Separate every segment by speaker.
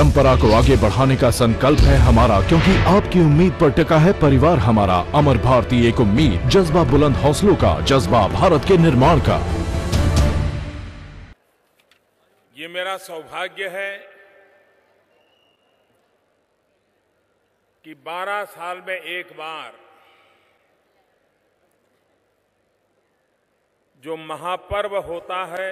Speaker 1: परंपरा को आगे बढ़ाने का संकल्प है हमारा, क्योंकि आपकी उम्मीद पर टिका है परिवार हमारा। अमर भारती एक उम्मीद, जज्बा बुलंद हौसलों का, जज्बा भारत के निर्माण का।
Speaker 2: ये मेरा सौभाग्य है कि 12 साल में एक बार जो महापर्व होता है,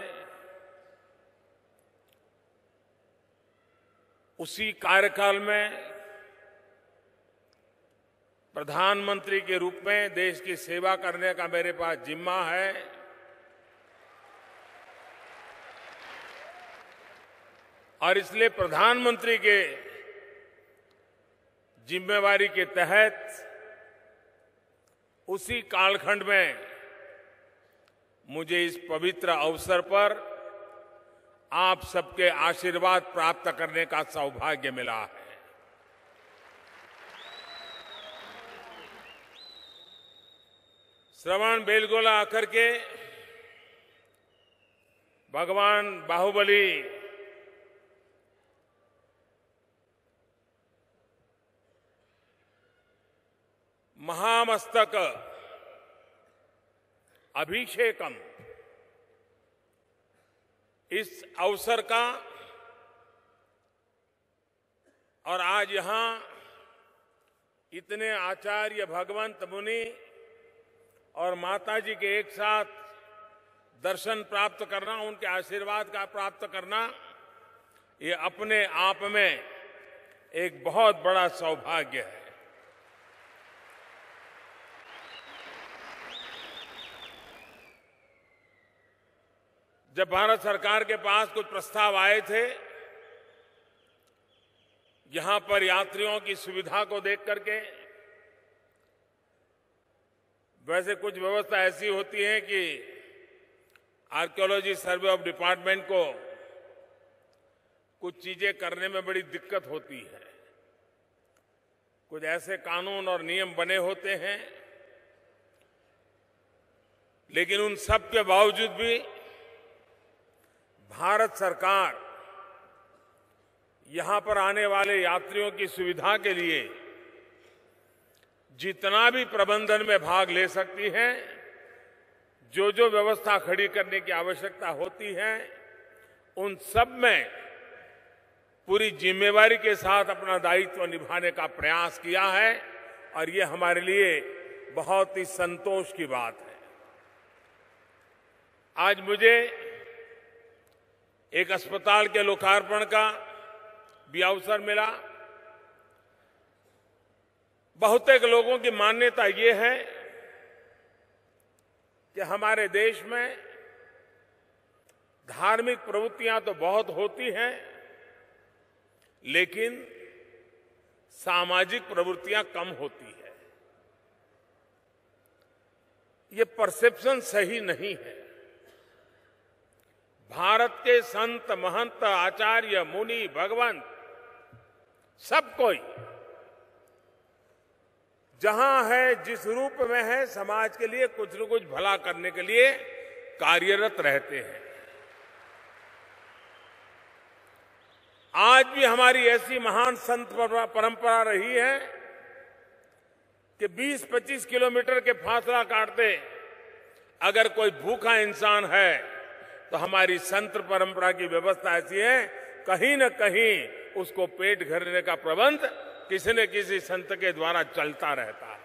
Speaker 2: उसी कार्यकाल में प्रधानमंत्री के रूप में देश की सेवा करने का मेरे पास जिम्मा है। और इसलिए प्रधानमंत्री के जिम्मेवारी के तहत उसी कालखंड में मुझे इस पवित्र अवसर पर आप सबके आशीर्वाद प्राप्त करने का सौभाग्य मिला है। श्रवण बेलगोला आकर के भगवान बाहुबली महामस्तक अभिषेकम इस अवसर का और आज यहां इतने आचार्य, भगवंत, मुनि और माताजी के एक साथ दर्शन प्राप्त करना, उनके आशीर्वाद का प्राप्त करना, ये अपने आप में एक बहुत बड़ा सौभाग्य है। जब भारत सरकार के पास कुछ प्रस्ताव आए थे, यहां पर यात्रियों की सुविधा को देख करके, वैसे कुछ व्यवस्था ऐसी होती है कि आर्कियोलॉजी सर्वे ऑफ डिपार्टमेंट को कुछ चीजें करने में बड़ी दिक्कत होती है। कुछ ऐसे कानून और नियम बने होते हैं, लेकिन उन सब के बावजूद भी भारत सरकार यहां पर आने वाले यात्रियों की सुविधा के लिए जितना भी प्रबंधन में भाग ले सकती है, जो जो व्यवस्था खड़ी करने की आवश्यकता होती है, उन सब में पूरी जिम्मेवारी के साथ अपना दायित्व निभाने का प्रयास किया है। और ये हमारे लिए बहुत ही संतोष की बात है। आज मुझे एक अस्पताल के लोकार्पण का भी अवसर मिला। बहुतेक लोगों की मान्यता ये है कि हमारे देश में धार्मिक प्रवृत्तियां तो बहुत होती हैं, लेकिन सामाजिक प्रवृत्तियां कम होती है। ये परसेप्शन सही नहीं है। भारत के संत, महंत, आचार्य, मुनि, भगवंत, सब कोई जहां है, जिस रूप में है, समाज के लिए कुछ न कुछ भला करने के लिए कार्यरत रहते हैं। आज भी हमारी ऐसी महान संत परंपरा रही है कि 20-25 किलोमीटर के फासला काटते अगर कोई भूखा इंसान है तो हमारी संत परंपरा की व्यवस्था ऐसी है, कहीं न कहीं उसको पेट भरने का प्रबंध किसी न किसी संत के द्वारा चलता रहता है।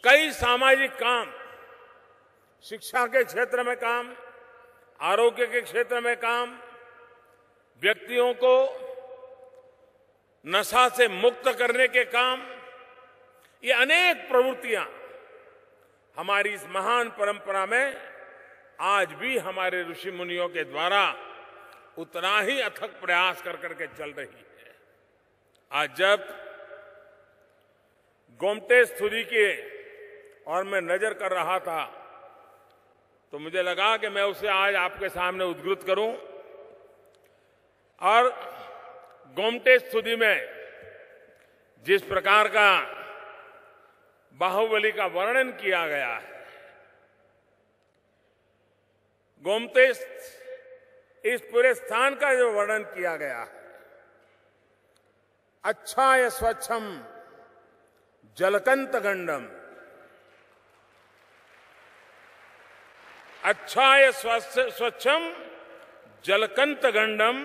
Speaker 2: कई सामाजिक काम, शिक्षा के क्षेत्र में काम, आरोग्य के क्षेत्र में काम, व्यक्तियों को नशा से मुक्त करने के काम, ये अनेक प्रवृत्तियां हमारी इस महान परंपरा में आज भी हमारे ऋषि मुनियों के द्वारा उतना ही अथक प्रयास कर करके चल रही है। आज जब गोमटे स्तुति के और मैं नजर कर रहा था, तो मुझे लगा कि मैं उसे आज आपके सामने उद्धृत करूं। और गोमटे स्तुति में जिस प्रकार का बाहुबली का वर्णन किया गया है, गोमते इस पूरे स्थान का जो वर्णन किया गया है, अच्छाय स्वच्छम जलकंत गंडम, अच्छाय स्वच्छम जलकंत गंडम,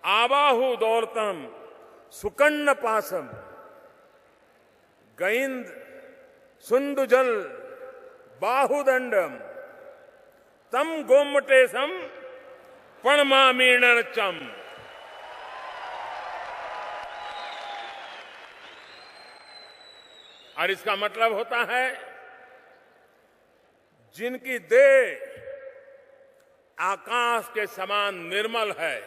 Speaker 2: आबाहु दौलतम सुकर्ण पासम, गैंद सुंदुजल बाहुदंडम, तम गोमटेशम पणमामीणचम। और इसका मतलब होता है जिनकी देह आकाश के समान निर्मल है,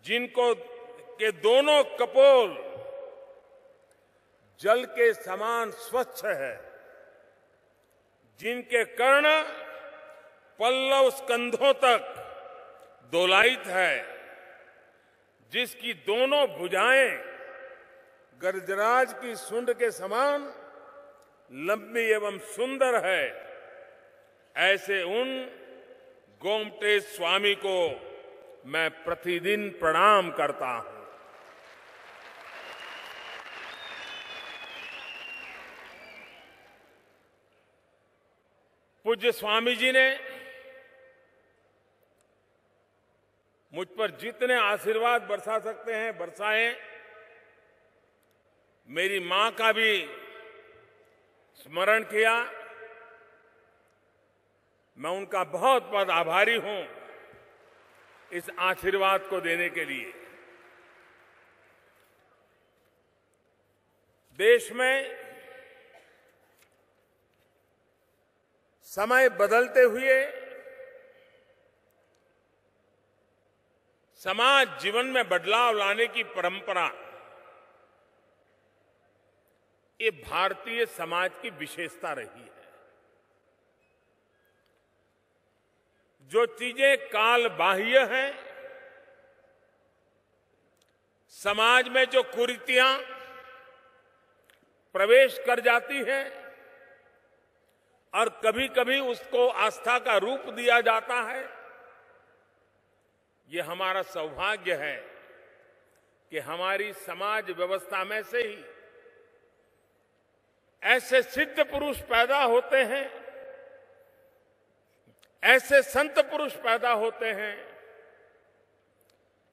Speaker 2: जिनको के दोनों कपोल जल के समान स्वच्छ है, जिनके कर्ण पल्लव स्कंधों तक दोलायित है, जिसकी दोनों भुजाएं गजराज की सुंड के समान लंबी एवं सुंदर है, ऐसे उन गोमटेश स्वामी को मैं प्रतिदिन प्रणाम करता हूं। पूज्य स्वामी जी ने मुझ पर जितने आशीर्वाद बरसा सकते हैं बरसाएं। मेरी मां का भी स्मरण किया। मैं उनका बहुत बहुत आभारी हूं इस आशीर्वाद को देने के लिए। देश में समय बदलते हुए समाज जीवन में बदलाव लाने की परंपरा, ये भारतीय समाज की विशेषता रही है। जो चीजें काल बाह्य हैं, समाज में जो कुरीतियां प्रवेश कर जाती हैं और कभी कभी उसको आस्था का रूप दिया जाता है, ये हमारा सौभाग्य है कि हमारी समाज व्यवस्था में से ही ऐसे सिद्ध पुरुष पैदा होते हैं, ऐसे संत पुरुष पैदा होते हैं,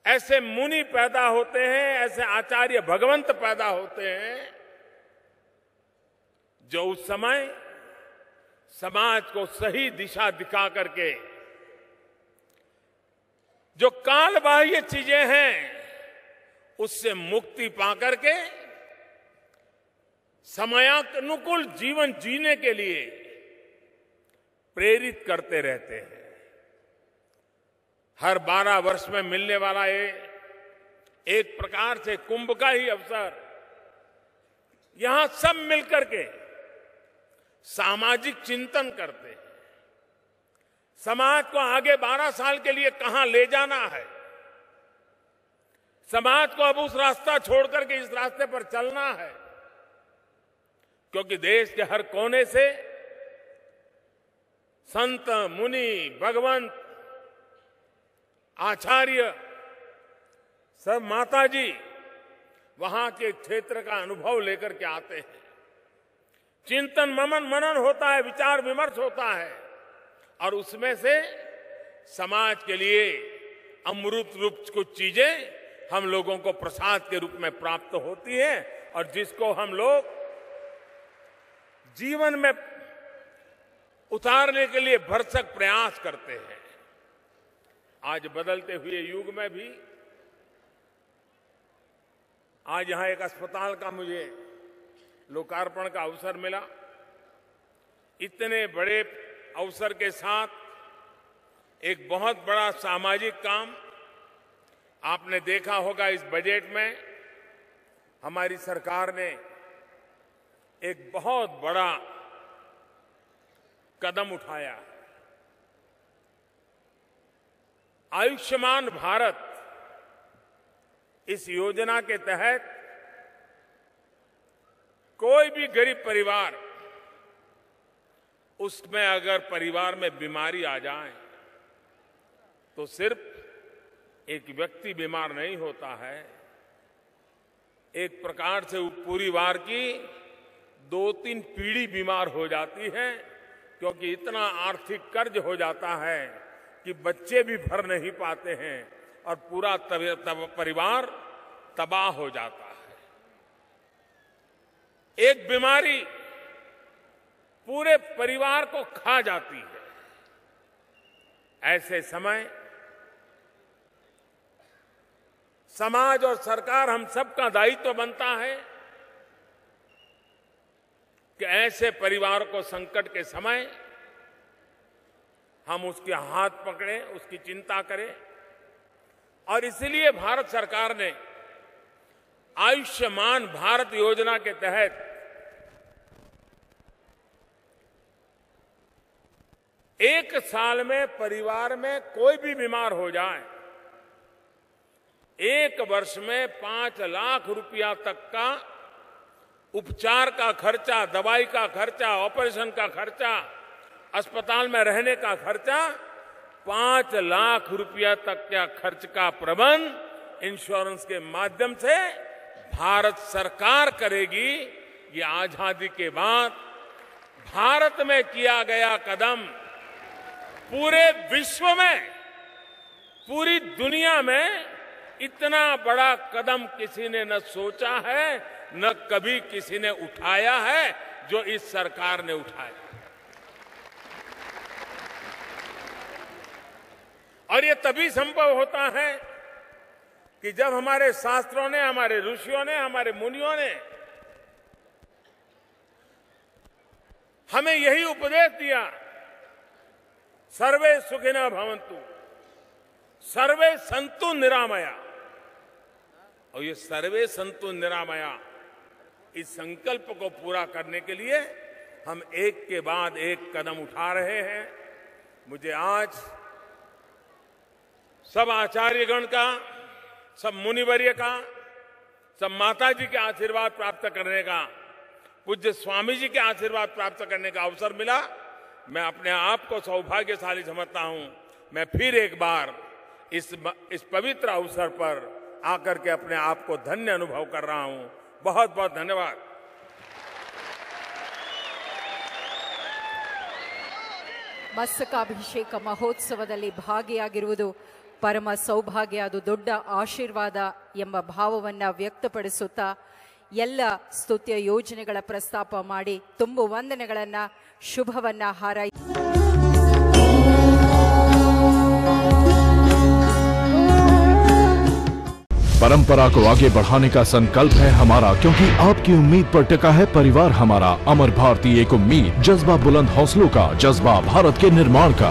Speaker 2: ऐसे मुनि पैदा होते हैं, ऐसे आचार्य भगवंत पैदा होते हैं, जो उस समय समाज को सही दिशा दिखा करके जो कालबाह्य चीजें हैं उससे मुक्ति पाकर के समयानुकूल जीवन जीने के लिए प्रेरित करते रहते हैं। हर 12 वर्ष में मिलने वाला ये एक प्रकार से कुंभ का ही अवसर, यहां सब मिलकर के सामाजिक चिंतन करते हैं। समाज को आगे 12 साल के लिए कहां ले जाना है, समाज को अब उस रास्ता छोड़कर के इस रास्ते पर चलना है, क्योंकि देश के हर कोने से संत, मुनि, भगवंत, आचार्य, सब माताजी वहां के क्षेत्र का अनुभव लेकर के आते हैं। चिंतन मनन होता है, विचार विमर्श होता है और उसमें से समाज के लिए अमृत रूप कुछ चीजें हम लोगों को प्रसाद के रूप में प्राप्त होती है और जिसको हम लोग जीवन में उतारने के लिए भरसक प्रयास करते हैं। आज बदलते हुए युग में भी आज यहां एक अस्पताल का मुझे लोकार्पण का अवसर मिला। इतने बड़े अवसर के साथ एक बहुत बड़ा सामाजिक काम आपने देखा होगा। इस बजट में हमारी सरकार ने एक बहुत बड़ा कदम उठाया। आयुष्मान भारत, इस योजना के तहत कोई भी गरीब परिवार, उसमें अगर परिवार में बीमारी आ जाए तो सिर्फ एक व्यक्ति बीमार नहीं होता है, एक प्रकार से परिवार की 2-3 पीढ़ी बीमार हो जाती है, क्योंकि इतना आर्थिक कर्ज हो जाता है कि बच्चे भी भर नहीं पाते हैं और पूरा परिवार तबाह हो जाता है। एक बीमारी पूरे परिवार को खा जाती है। ऐसे समय समाज और सरकार हम सबका दायित्व बनता है कि ऐसे परिवार को संकट के समय हम उसके हाथ पकड़ें, उसकी चिंता करें। और इसलिए भारत सरकार ने आयुष्मान भारत योजना के तहत एक साल में परिवार में कोई भी बीमार हो जाए, 1 वर्ष में 5 लाख रुपया तक का उपचार का खर्चा, दवाई का खर्चा, ऑपरेशन का खर्चा, अस्पताल में रहने का खर्चा, 5 लाख रुपया तक का खर्च का प्रबंध इंश्योरेंस के माध्यम से भारत सरकार करेगी। ये आजादी के बाद भारत में किया गया कदम पूरे विश्व में, पूरी दुनिया में इतना बड़ा कदम किसी ने न सोचा है, न कभी किसी ने उठाया है जो इस सरकार ने उठाया। और ये तभी संभव होता है कि जब हमारे शास्त्रों ने, हमारे ऋषियों ने, हमारे मुनियों ने हमें यही उपदेश दिया, सर्वे सुखिनः भवन्तु, सर्वे सन्तु निरामया। और ये सर्वे सन्तु निरामया, इस संकल्प को पूरा करने के लिए हम एक के बाद एक कदम उठा रहे हैं। मुझे आज सब आचार्यगण का, सब मुनिवर्य का, सब माता जी के आशीर्वाद प्राप्त करने का, पूज्य स्वामी जी के आशीर्वाद प्राप्त करने का अवसर मिला। मैं अपने आप को सौभाग्यशाली समझता हूं। मैं फिर एक बार इस पवित्र अवसर पर आकर के अपने आप को धन्य अनुभव कर रहा हूं। बहुत बहुत धन्यवाद।
Speaker 3: ಮಸ್ತಕಾಭಿಷೇಕ ಮಹೋತ್ಸವದಲ್ಲಿ ಭಾಗಿಯಾಗಿರುವುದು ಪರಮ ಸೌಭಾಗ್ಯ, ಅದು ದೊಡ್ಡ ಆಶೀರ್ವಾದ ಎಂಬ ಭಾವವನ್ನು ವ್ಯಕ್ತಪಡಿಸುತ್ತಾ ಎಲ್ಲ ಸ್ತುತ್ಯ ಯೋಜನೆಗಳ ಪ್ರಸ್ತಾಪ ಮಾಡಿ ತುಂಬು ವಂದನೆಗಳನ್ನು, ಶುಭವನ್ನ ಹಾರೈ
Speaker 1: परंपरा को आगे बढ़ाने का संकल्प है हमारा, क्योंकि आपकी उम्मीद पर टिका है परिवार हमारा। अमर भारती एक उम्मीद, जज्बा बुलंद हौसलों का, जज्बा भारत के निर्माण का।